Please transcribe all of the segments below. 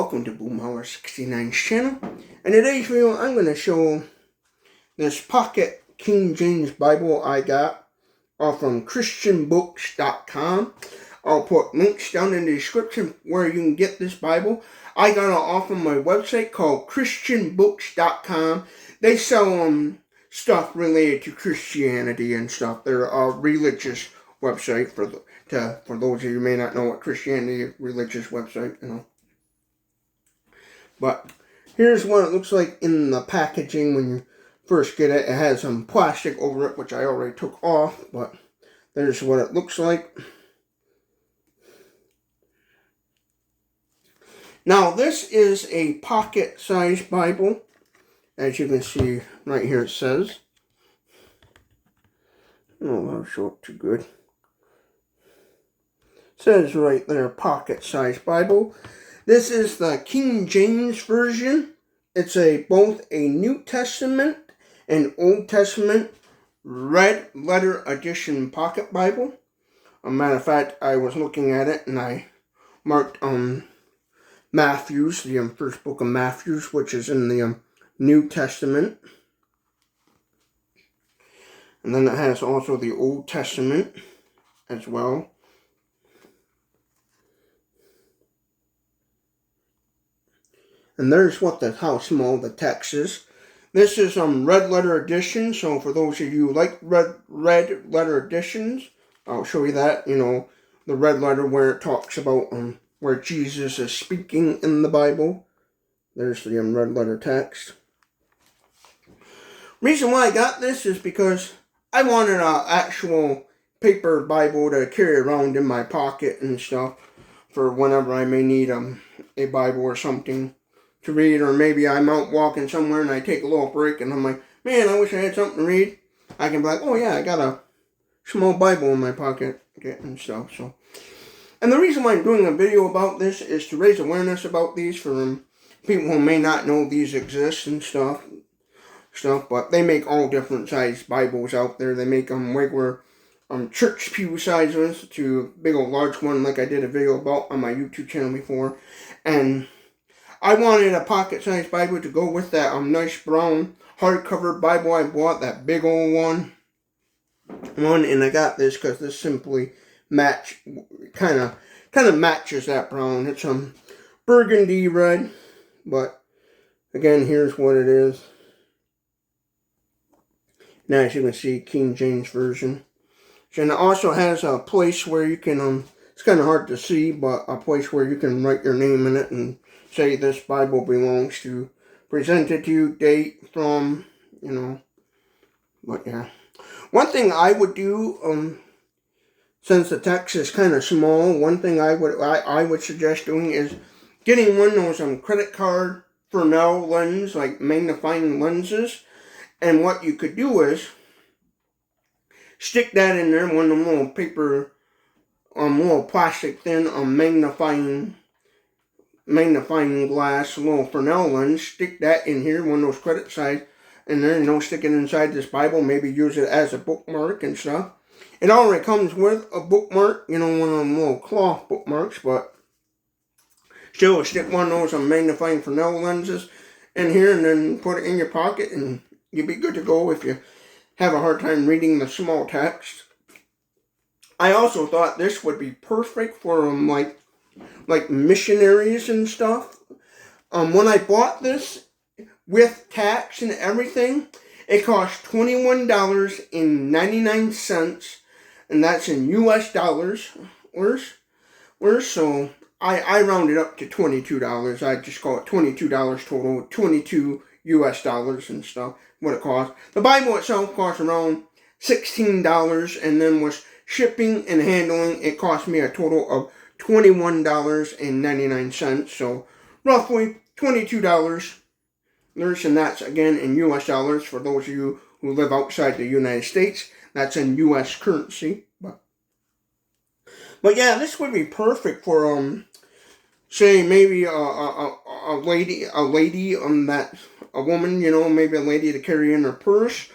welcome to Boomhauer69's channel. In today's video, I'm going to show this pocket King James Bible I got from christianbooks.com. I'll put links down in the description where you can get this Bible. I got it off of my website called christianbooks.com. They sell stuff related to Christianity and stuff. They're a religious website for those of you who may not know what Christianity is, religious website, you know. But here's what it looks like in the packaging when you first get it. It has some plastic over it, which I already took off, but there's what it looks like. Now, this is a pocket-sized Bible. As you can see right here, it says. Oh, that'll show up too good. It says right there, pocket-sized Bible. This is the King James Version. It's both a New Testament and Old Testament red letter edition pocket Bible. A matter of fact, I was looking at it and I marked Matthew, the first book of Matthew, which is in the New Testament. And then it has also the Old Testament as well. And there's how small the text is. This is red letter edition, so for those of you who like red letter editions, I'll show you that, you know, the red letter where it talks about where Jesus is speaking in the Bible. There's the red letter text. Reason why I got this is because I wanted an actual paper Bible to carry around in my pocket and stuff for whenever I may need a Bible or something to read, or maybe I'm out walking somewhere and I take a little break and I'm like, man, I wish I had something to read. I can be like, oh yeah, I got a small Bible in my pocket and stuff. So, and the reason why I'm doing a video about this is to raise awareness about these for people who may not know these exist and stuff. But they make all different size Bibles out there. They make them regular church pew sizes to big old large one, like I did a video about on my YouTube channel before. And I wanted a pocket-sized Bible to go with that nice brown hardcover Bible I bought, that big old one. And I got this because this simply kind of matches that brown. It's burgundy red, but again, here's what it is. Now, as you can see, King James Version. And it also has a place where you can, it's kind of hard to see, but a place where you can write your name in it and say this Bible belongs to, presented to you, date from, you know. But yeah. One thing I would do, since the text is kind of small, one thing I would suggest doing is getting one of those credit card Fresnel lens, like magnifying lenses. And what you could do is stick that in there, one of them little paper, little plastic thin magnifying glass, little Fresnel lens. Stick that in here, one of those credit size, and then, you know, stick it inside this Bible. Maybe use it as a bookmark and stuff. It already comes with a bookmark, you know, one of them little cloth bookmarks, but still stick one of those magnifying Fresnel lenses in here and then put it in your pocket and you'll be good to go if you have a hard time reading the small text. I also thought this would be perfect for like missionaries and stuff. When I bought this with tax and everything, it cost $21.99, and that's in US dollars. So I rounded up to $22. I just call it $22 total, 22 US dollars and stuff, what it costs. The Bible itself costs around $16, and then with shipping and handling, it cost me a total of $21.99, so roughly $22. And that's again in US dollars for those of you who live outside the United States. That's in US currency. But yeah, this would be perfect for say maybe a lady a woman, you know, maybe a lady to carry in her purse,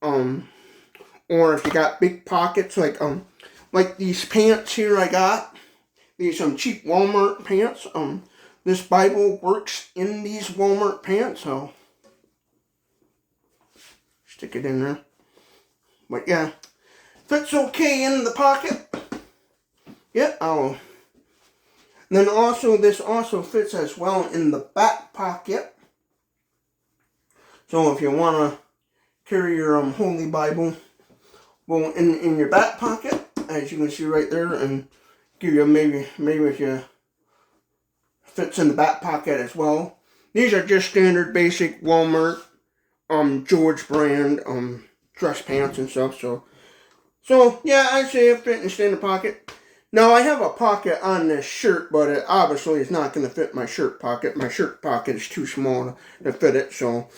or if you got big pockets, like these pants here I got, these cheap Walmart pants, this Bible works in these Walmart pants. So stick it in there. But yeah, fits okay in the pocket. Yeah, then also, this also fits as well in the back pocket. So if you want to carry your Holy Bible, well, in your back pocket, as you can see right there, and give you maybe if you fits in the back pocket as well. These are just standard basic Walmart George brand dress pants and stuff. So yeah, I'd say it fit in the standard pocket. Now I have a pocket on this shirt, but it obviously is not going to fit my shirt pocket. My shirt pocket is too small to fit it. So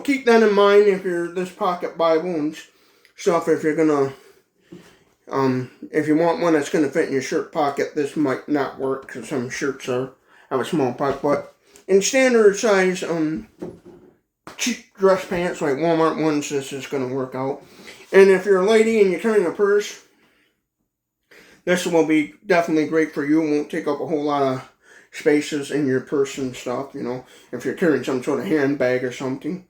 keep that in mind if you're this pocket Bible and stuff. If you're gonna if you want one that's gonna fit in your shirt pocket, this might not work because some shirts have a small pocket. But in standard size cheap dress pants like Walmart ones, this is gonna work out. And if you're a lady and you're carrying a purse, this will be definitely great for you. It won't take up a whole lot of spaces in your purse and stuff, you know, if you're carrying some sort of handbag or something.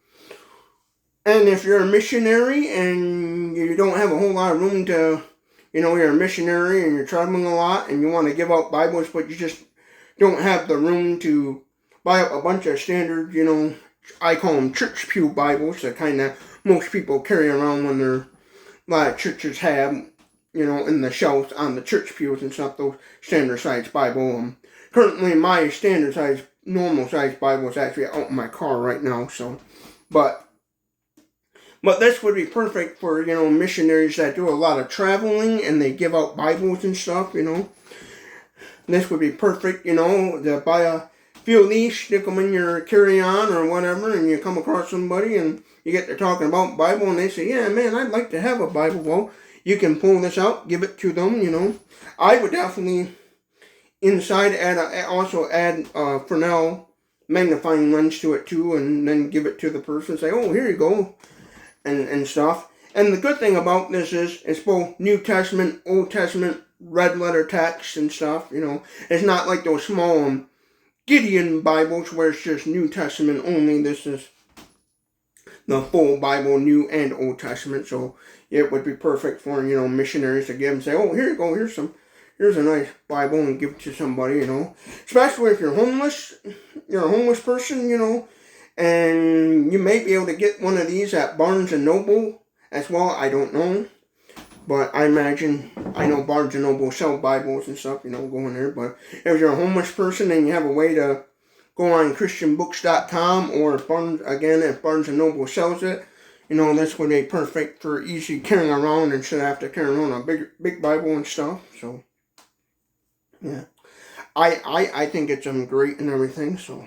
And if you're a missionary and you don't have a whole lot of room to, you know, you're a missionary and you're traveling a lot and you want to give out Bibles, but you just don't have the room to buy up a bunch of standard, you know, I call them church pew Bibles, that kind of most people carry around when they're, a lot of churches have, you know, in the shelves on the church pews and stuff, those standard size Bible. Currently my standard size, normal size Bible is actually out in my car right now, so, but this would be perfect for, you know, missionaries that do a lot of traveling and they give out Bibles and stuff, you know. This would be perfect, you know, to buy a few of these, stick them in your carry-on or whatever, and you come across somebody and you get to talking about Bible and they say, yeah, man, I'd like to have a Bible. Well, you can pull this out, give it to them, you know. I would definitely inside also add Fresnel magnifying lens to it too, and then give it to the person and say, oh, here you go, and stuff. And the good thing about this is it's both New Testament, Old Testament, red letter text and stuff, you know. It's not like those small Gideon Bibles where it's just New Testament only. This is the full Bible, New and Old Testament, so it would be perfect for, you know, missionaries to give and say, oh, here you go, here's a nice Bible, and give it to somebody, you know. Especially if you're homeless, you're a homeless person, you know, and you may be able to get one of these at Barnes & Noble as well, I don't know. But I know Barnes & Noble sell Bibles and stuff, you know, go in there. But if you're a homeless person and you have a way to go on ChristianBooks.com or if Barnes & Noble sells it, you know, this would be perfect for easy carrying around instead of have to carry around a big Bible and stuff. So, yeah. I think it's great and everything, so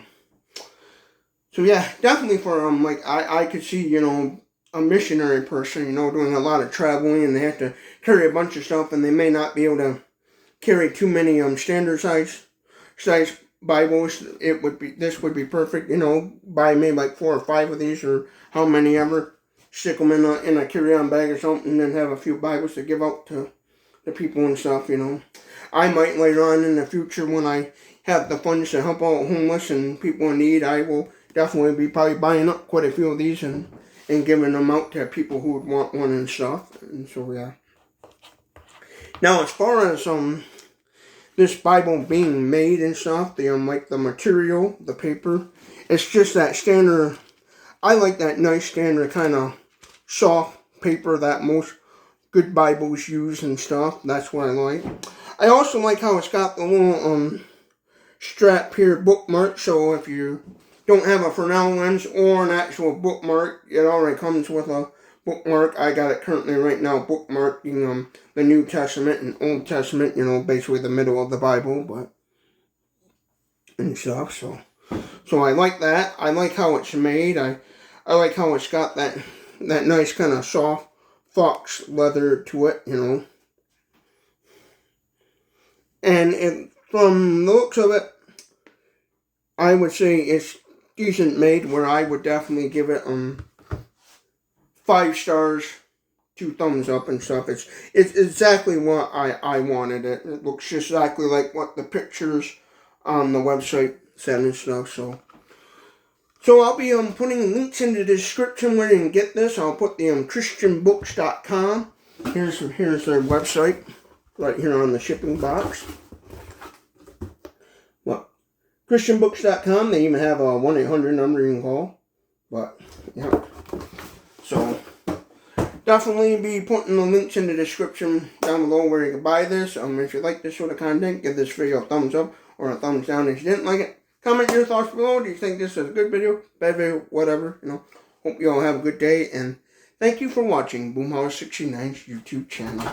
yeah, definitely for like I could see, you know, a missionary person, you know, doing a lot of traveling and they have to carry a bunch of stuff and they may not be able to carry too many standard size Bibles. This would be perfect, you know, buy maybe like 4 or 5 of these or how many ever, stick them in a carry-on bag or something, and then have a few Bibles to give out to the people and stuff, you know. I might later on in the future when I have the funds to help out homeless and people in need, I will definitely be probably buying up quite a few of these and giving them out to people who would want one and stuff. And so, yeah. Now, as far as this Bible being made and stuff, like the material, the paper, it's just that standard. I like that nice standard kind of soft paper that most good Bibles use and stuff. That's what I like. I also like how it's got the little strap here bookmark, so if you don't have a Fresnel lens or an actual bookmark, it already comes with a bookmark. I got it currently right now bookmarking the New Testament and Old Testament, you know, basically the middle of the Bible, but and stuff. So I like that. I like how it's made. I like how it's got that nice kind of soft fox leather to it, you know. And from the looks of it, I would say it's decent made, where I would definitely give it 5 stars, 2 thumbs up and stuff. It's exactly what I wanted it. It looks just exactly like what the pictures on the website said and stuff. So I'll be putting links in the description where you can get this. I'll put the christianbooks.com. Here's their website right here on the shipping box. Well, christianbooks.com. They even have a 1-800 number you can call. But yeah. So definitely be putting the links in the description down below where you can buy this. If you like this sort of content, give this video a thumbs up or a thumbs down if you didn't like it. Comment your thoughts below. Do you think this is a good video, bad video, whatever, Hope you all have a good day, and thank you for watching Boomhauer69's YouTube channel.